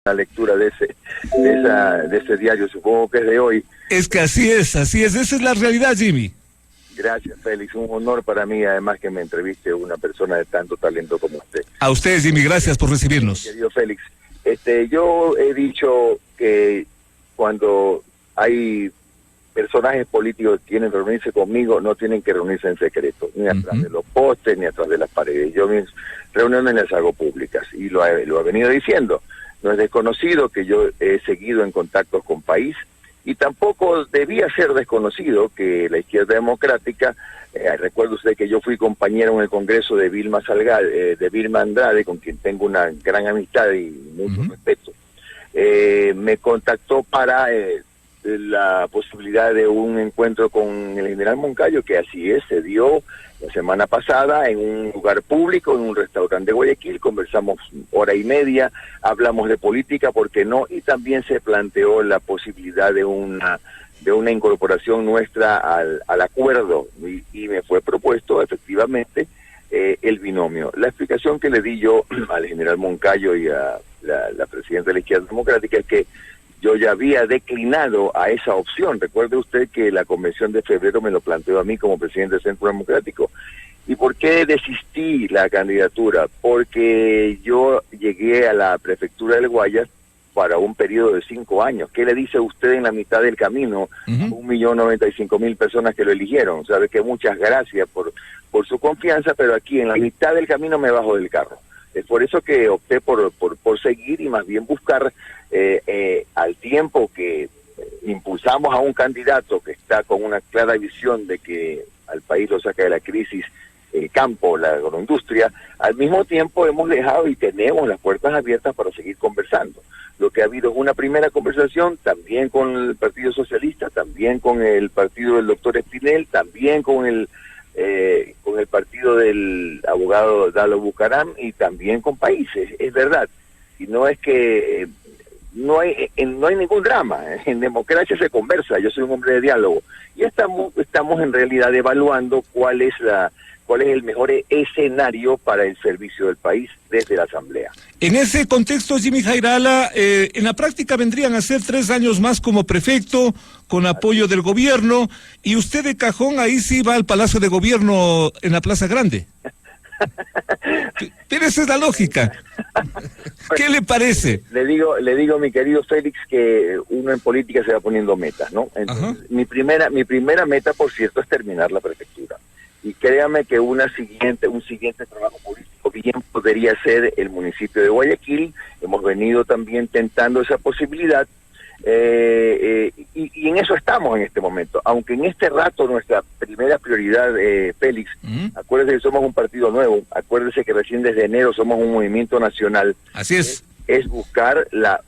la lectura de ese diario, supongo que es de hoy. Es que así es, esa es la realidad, Jimmy. Gracias, Félix, un honor para mí, además que me entreviste una persona de tanto talento como usted. A ustedes, Jimmy, gracias por recibirnos. Querido Félix, yo he dicho que cuando hay personajes políticos que quieren reunirse conmigo, no tienen que reunirse en secreto, ni atrás de los postes, ni atrás de las paredes. Yo mis reuniones las hago públicas, y lo he venido diciendo. No es desconocido que yo he seguido en contactos con país, y tampoco debía ser desconocido que la izquierda democrática, recuerde usted que yo fui compañero en el Congreso de Vilma Andrade, con quien tengo una gran amistad y mucho respeto, me contactó para la posibilidad de un encuentro con el general Moncayo, que así es, se dio la semana pasada en un lugar público, en un restaurante de Guayaquil. Conversamos hora y media, hablamos de política, ¿por qué no? Y también se planteó la posibilidad de una incorporación nuestra al acuerdo, y me fue propuesto efectivamente el binomio. La explicación que le di yo al general Moncayo y a la presidenta de la Izquierda Democrática es que yo ya había declinado a esa opción. Recuerde usted que la convención de febrero me lo planteó a mí como presidente del Centro Democrático. ¿Y por qué desistí la candidatura? Porque yo llegué a la prefectura del Guayas para un periodo de 5 años. ¿Qué le dice usted en la mitad del camino a 1.095.000 personas que lo eligieron? Sabe que muchas gracias por su confianza, pero aquí en la mitad del camino me bajo del carro. Es por eso que opté por seguir y más bien buscar al tiempo que impulsamos a un candidato que está con una clara visión de que al país lo saca de la crisis el campo, la agroindustria. Al mismo tiempo hemos dejado y tenemos las puertas abiertas para seguir conversando. Lo que ha habido es una primera conversación también con el Partido Socialista, también con el partido del doctor Espinel, también con el partido del abogado Dalo Bucaram, y también con países, es verdad. Y no es que no hay ningún drama. En democracia se conversa. Yo soy un hombre de diálogo, y estamos en realidad evaluando cuál es el mejor escenario para el servicio del país desde la Asamblea. En ese contexto, Jimmy Jairala, en la práctica vendrían a ser 3 años más como prefecto, con apoyo del gobierno, y usted de cajón ahí sí va al Palacio de Gobierno en la Plaza Grande. Pero esa es la lógica. ¿Qué le parece? Le digo, mi querido Félix, que uno en política se va poniendo metas, ¿no? Entonces, mi primera meta, por cierto, es terminar la prefectura. Y créame que un siguiente trabajo político bien podría ser el municipio de Guayaquil. Hemos venido también tentando esa posibilidad, y en eso estamos en este momento. Aunque en este rato nuestra primera prioridad, Félix, acuérdese que somos un partido nuevo, acuérdese que recién desde enero somos un movimiento nacional. Así es. Es buscar la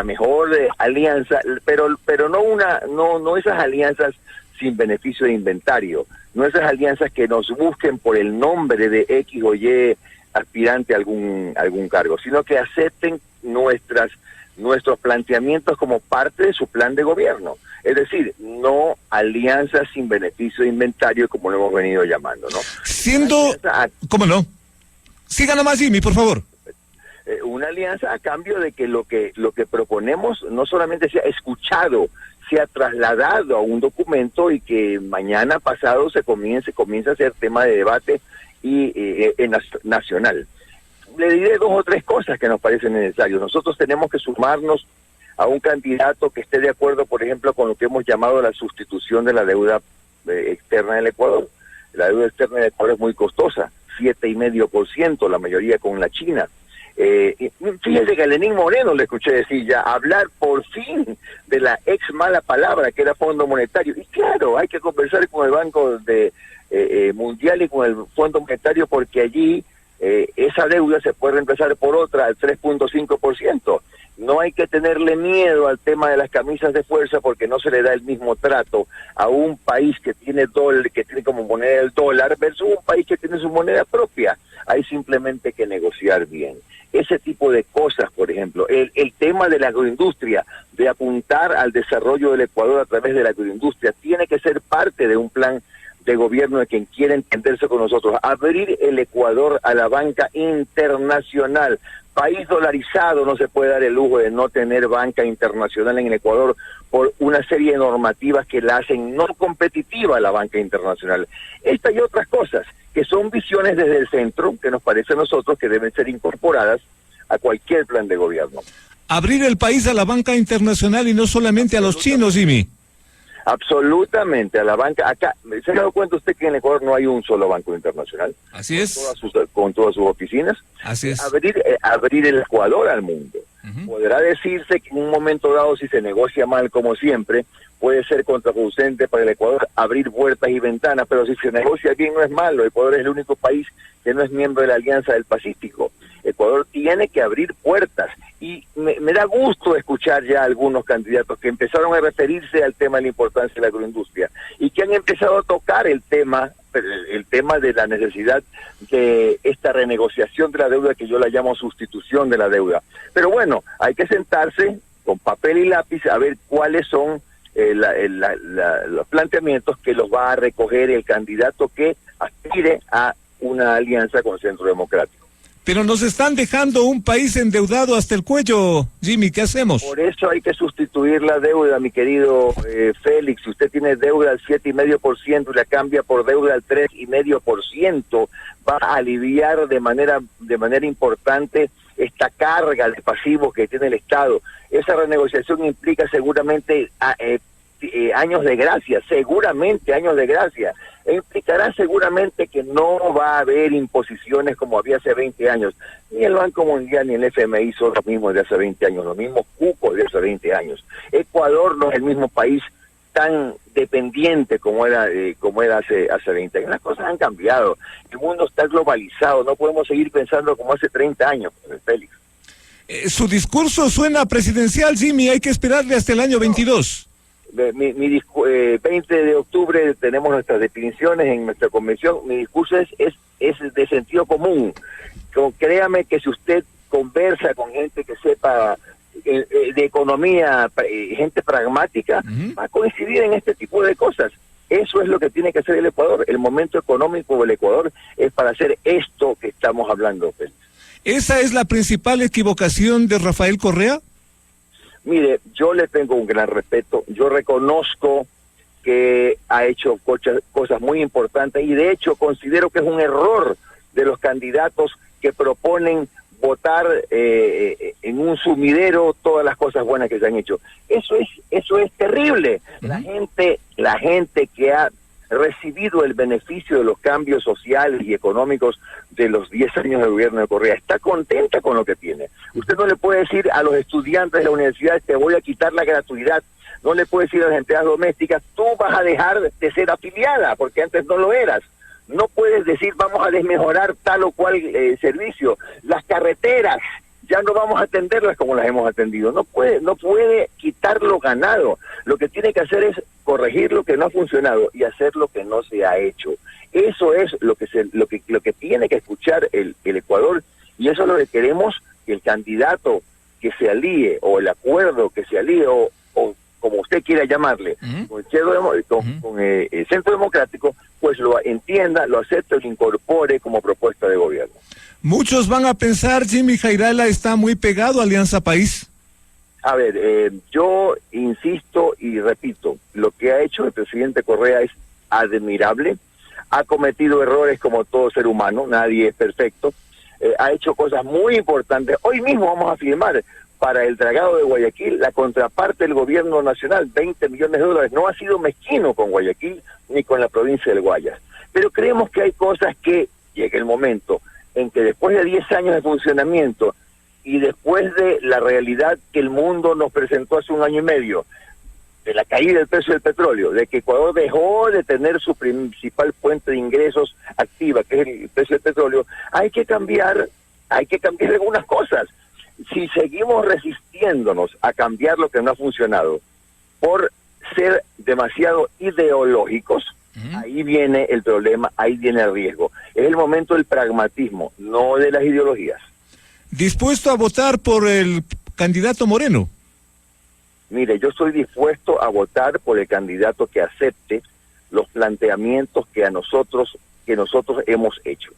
mejor alianza, pero no esas alianzas sin beneficio de inventario, no esas alianzas que nos busquen por el nombre de X o Y aspirante a algún cargo, sino que acepten nuestros planteamientos como parte de su plan de gobierno. Es decir, no alianzas sin beneficio de inventario, como lo hemos venido llamando, ¿no? ¿Cómo no? Siga nomás, Jimmy, por favor. Una alianza a cambio de que lo que proponemos no solamente sea escuchado, sea trasladado a un documento, y que mañana pasado se comience a hacer tema de debate nacional. Le diré 2 o 3 cosas que nos parecen necesarias. Nosotros tenemos que sumarnos a un candidato que esté de acuerdo, por ejemplo, con lo que hemos llamado la sustitución de la deuda externa del Ecuador. La deuda externa del Ecuador es muy costosa, 7,5%, la mayoría con la China. Fíjese que a Lenín Moreno le escuché decir ya, hablar por fin de la mala palabra que era Fondo Monetario. Y claro, hay que conversar con el Banco Mundial y con el Fondo Monetario, porque allí esa deuda se puede reemplazar por otra al 3.5%. No hay que tenerle miedo al tema de las camisas de fuerza, porque no se le da el mismo trato a un país que tiene como moneda el dólar versus un país que tiene su moneda propia. Hay simplemente que negociar bien. Ese tipo de cosas, por ejemplo, el tema de la agroindustria, de apuntar al desarrollo del Ecuador a través de la agroindustria, tiene que ser parte de un plan de gobierno de quien quiere entenderse con nosotros. Abrir el Ecuador a la banca internacional país dolarizado no se puede dar el lujo de no tener banca internacional en el Ecuador por una serie de normativas que la hacen no competitiva a la banca internacional. Esta y otras cosas, que son visiones desde el centro, que nos parece a nosotros que deben ser incorporadas a cualquier plan de gobierno. Abrir el país a la banca internacional y no solamente a los chinos, Jimmy. Absolutamente, a la banca. Acá, ¿se ha dado cuenta usted que en Ecuador no hay un solo banco internacional? Así es. Con todas sus oficinas. Así es. Abrir el Ecuador al mundo. Podrá decirse que en un momento dado, si se negocia mal, como siempre, puede ser contraproducente para el Ecuador abrir puertas y ventanas, pero si se negocia bien no es malo. Ecuador es el único país que no es miembro de la Alianza del Pacífico. Ecuador tiene que abrir puertas y me da gusto escuchar ya algunos candidatos que empezaron a referirse al tema de la importancia de la agroindustria y que han empezado a tocar el tema de la necesidad de esta renegociación de la deuda, que yo la llamo sustitución de la deuda. Pero bueno, hay que sentarse con papel y lápiz a ver cuáles son los planteamientos que los va a recoger el candidato que aspire a una alianza con Centro Democrático. Pero nos están dejando un país endeudado hasta el cuello, Jimmy, ¿qué hacemos? Por eso hay que sustituir la deuda, mi querido Félix. Si usted tiene deuda al 7,5% y la cambia por deuda al 3,5%, va a aliviar de manera importante esta carga de pasivos que tiene el Estado. Esa renegociación implica seguramente años de gracia, e implicará seguramente que no va a haber imposiciones como había hace 20 años. Ni el Banco Mundial ni el FMI son los mismos de hace 20 años, los mismos cupos de hace 20 años. Ecuador no es el mismo país tan dependiente como era hace 20 años. Las cosas han cambiado, el mundo está globalizado, no podemos seguir pensando como hace 30 años, Félix. Su discurso suena presidencial, Jimmy, hay que esperarle hasta el año 22. 20 de octubre tenemos nuestras definiciones en nuestra convención. Mi discurso es de sentido común. Créame que si usted conversa con gente que sepa de economía, gente pragmática, va a coincidir en este tipo de cosas. Eso es lo que tiene que hacer el Ecuador. El momento económico del Ecuador es para hacer esto que estamos hablando, Félix. ¿Esa es la principal equivocación de Rafael Correa? Mire, yo le tengo un gran respeto, yo reconozco que ha hecho cosas muy importantes y de hecho considero que es un error de los candidatos que proponen votar en un sumidero todas las cosas buenas que se han hecho. Eso es terrible. La gente que ha recibido el beneficio de los cambios sociales y económicos de los 10 años de gobierno de Correa está contenta con lo que tiene. Usted no le puede decir a los estudiantes de la universidad, te voy a quitar la gratuidad. No le puede decir a las empleadas domésticas, tú vas a dejar de ser afiliada porque antes no lo eras. No puedes decir, vamos a desmejorar tal o cual servicio. Las carreteras, ya no vamos a atenderlas como las hemos atendido. No puede quitar lo ganado. Lo que tiene que hacer es corregir lo que no ha funcionado y hacer lo que no se ha hecho. Eso es lo que tiene que escuchar el Ecuador, y eso es lo que queremos, que el candidato que se alíe, o el acuerdo que se alíe, o como usted quiera llamarle, con el Centro Democrático, pues lo entienda, lo acepte y lo incorpore como propuesta de gobierno. Muchos van a pensar, Jimmy Jairala está muy pegado a Alianza País. A ver, yo insisto y repito, lo que ha hecho el presidente Correa es admirable, ha cometido errores como todo ser humano, nadie es perfecto, ha hecho cosas muy importantes. Hoy mismo vamos a firmar para el dragado de Guayaquil la contraparte del gobierno nacional, 20 millones de dólares. No ha sido mezquino con Guayaquil ni con la provincia del Guayas, pero creemos que hay cosas que llega el momento en que después de 10 años de funcionamiento y después de la realidad que el mundo nos presentó hace 1 año y medio, de la caída del precio del petróleo, de que Ecuador dejó de tener su principal fuente de ingresos activa, que es el precio del petróleo, hay que cambiar algunas cosas. Si seguimos resistiéndonos a cambiar lo que no ha funcionado por ser demasiado ideológicos, ahí viene el problema, ahí viene el riesgo. Es el momento del pragmatismo, no de las ideologías. ¿Dispuesto a votar por el candidato Moreno? Mire, yo estoy dispuesto a votar por el candidato que acepte los planteamientos que nosotros hemos hecho.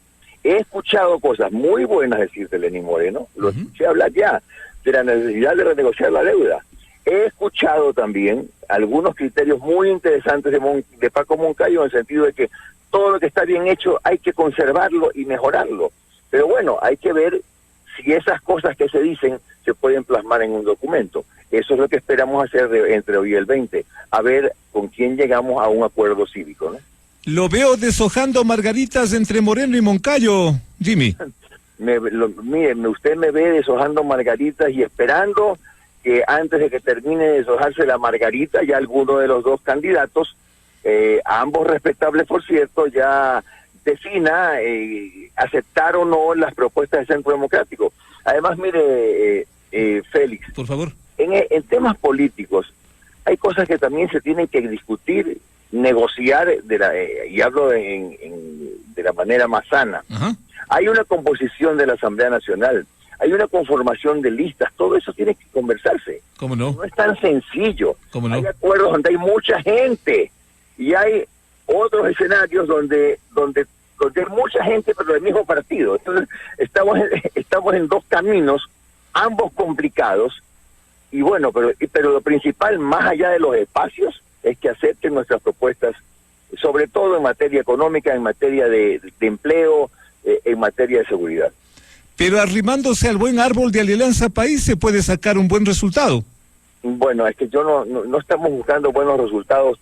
he escuchado cosas muy buenas decir de Lenín Moreno, lo escuché hablar ya de la necesidad de renegociar la deuda. He escuchado también algunos criterios muy interesantes de Paco Moncayo, en el sentido de que todo lo que está bien hecho hay que conservarlo y mejorarlo. Pero bueno, hay que ver si esas cosas que se dicen se pueden plasmar en un documento. Eso es lo que esperamos hacer entre hoy y el 20, a ver con quién llegamos a un acuerdo cívico, ¿no? Lo veo deshojando margaritas entre Moreno y Moncayo, Jimmy. Mire, usted me ve deshojando margaritas y esperando que antes de que termine de deshojarse la margarita, ya alguno de los dos candidatos, ambos respetables por cierto, ya defina aceptar o no las propuestas del Centro Democrático. Además, mire, Félix, por favor, en temas políticos hay cosas que también se tienen que discutir, negociar, y hablo de la manera más sana. Ajá. Hay una composición de la Asamblea Nacional, hay una conformación de listas, todo eso tiene que conversarse. ¿Cómo no? No es tan sencillo. ¿Cómo no? Hay acuerdos donde hay mucha gente y hay otros escenarios donde hay mucha gente pero del mismo partido. Entonces estamos en dos caminos, ambos complicados, y bueno, pero lo principal, más allá de los espacios, es que acepten nuestras propuestas, sobre todo en materia económica, en materia de empleo, en materia de seguridad. Pero arrimándose al buen árbol de Alianza País se puede sacar un buen resultado. Bueno, es que no estamos buscando buenos resultados,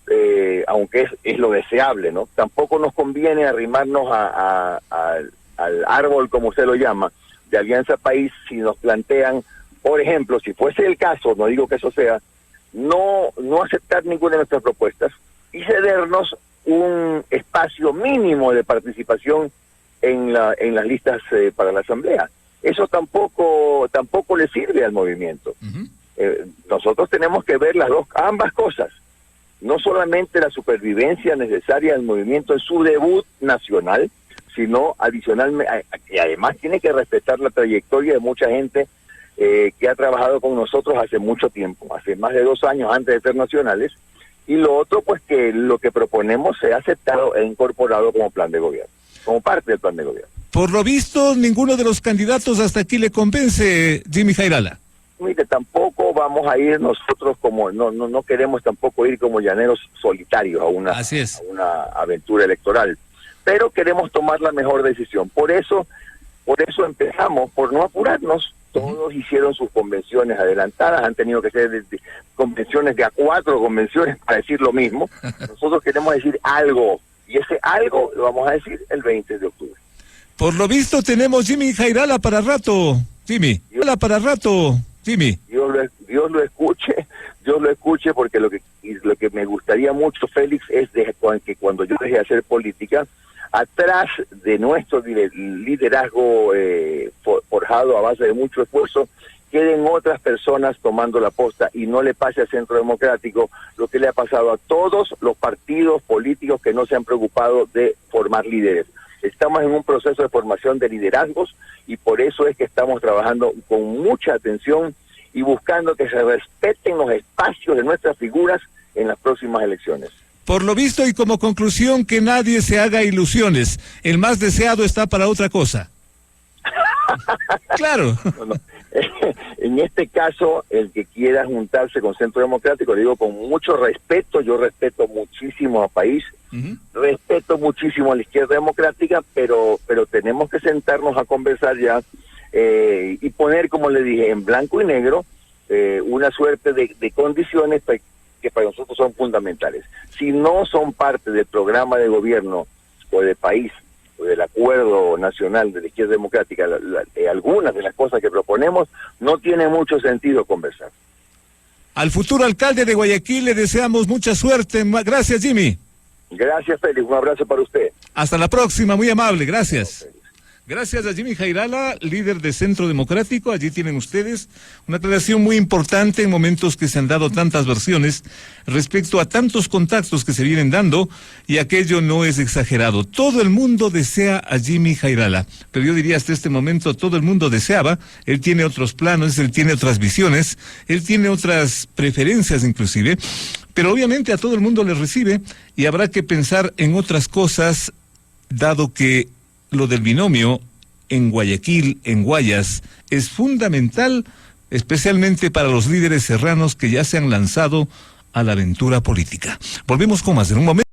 aunque es lo deseable, ¿no? Tampoco nos conviene arrimarnos al árbol, como usted lo llama, de Alianza País, si nos plantean, por ejemplo, si fuese el caso, no digo que eso sea, no aceptar ninguna de nuestras propuestas y cedernos un espacio mínimo de participación en las listas para la Asamblea. Eso tampoco le sirve al movimiento. Nosotros tenemos que ver ambas cosas, no solamente la supervivencia necesaria del movimiento en su debut nacional, sino adicionalmente, que además tiene que respetar la trayectoria de mucha gente que ha trabajado con nosotros hace mucho tiempo, hace más de 2 años antes de ser nacionales, y lo otro, pues que lo que proponemos sea aceptado e incorporado como plan de gobierno, como parte del plan de gobierno. Por lo visto, ninguno de los candidatos hasta aquí le convence, Jimmy Jairala. Mire, tampoco vamos a ir nosotros no queremos tampoco ir como llaneros solitarios a una aventura electoral, pero queremos tomar la mejor decisión. Por eso empezamos, por no apurarnos. Todos hicieron sus convenciones adelantadas, han tenido que ser convenciones de a 4 convenciones para decir lo mismo. Nosotros queremos decir algo, y ese algo lo vamos a decir el 20 de octubre. Por lo visto tenemos Jimmy Jairala para rato, Jimmy. Jimmy. Dios lo escuche, porque lo que me gustaría mucho, Félix, es que cuando yo deje de hacer política, atrás de nuestro liderazgo forjado a base de mucho esfuerzo, queden otras personas tomando la posta y no le pase al Centro Democrático lo que le ha pasado a todos los partidos políticos que no se han preocupado de formar líderes. Estamos en un proceso de formación de liderazgos y por eso es que estamos trabajando con mucha atención y buscando que se respeten los espacios de nuestras figuras en las próximas elecciones. Por lo visto y como conclusión, que nadie se haga ilusiones. El más deseado está para otra cosa. Claro. No. En este caso, el que quiera juntarse con Centro Democrático, le digo con mucho respeto, yo respeto muchísimo al país, respeto muchísimo a la izquierda democrática, pero tenemos que sentarnos a conversar ya y poner, como le dije, en blanco y negro una suerte de condiciones que para nosotros son fundamentales. Si no son parte del programa de gobierno o de país, o del acuerdo nacional de la izquierda democrática, algunas de las cosas que proponemos, no tiene mucho sentido conversar. Al futuro alcalde de Guayaquil le deseamos mucha suerte. Gracias, Jimmy. Gracias, Félix. Un abrazo para usted. Hasta la próxima. Muy amable. Gracias. Gracias a Jimmy Jairala, líder de Centro Democrático. Allí tienen ustedes una aclaración muy importante en momentos que se han dado tantas versiones respecto a tantos contactos que se vienen dando, y aquello no es exagerado. Todo el mundo desea a Jimmy Jairala, pero yo diría hasta este momento todo el mundo deseaba. Él tiene otros planos, él tiene otras visiones, él tiene otras preferencias inclusive, pero obviamente a todo el mundo le recibe y habrá que pensar en otras cosas, dado que lo del binomio en Guayaquil, en Guayas, es fundamental, especialmente para los líderes serranos que ya se han lanzado a la aventura política. Volvemos con más en un momento.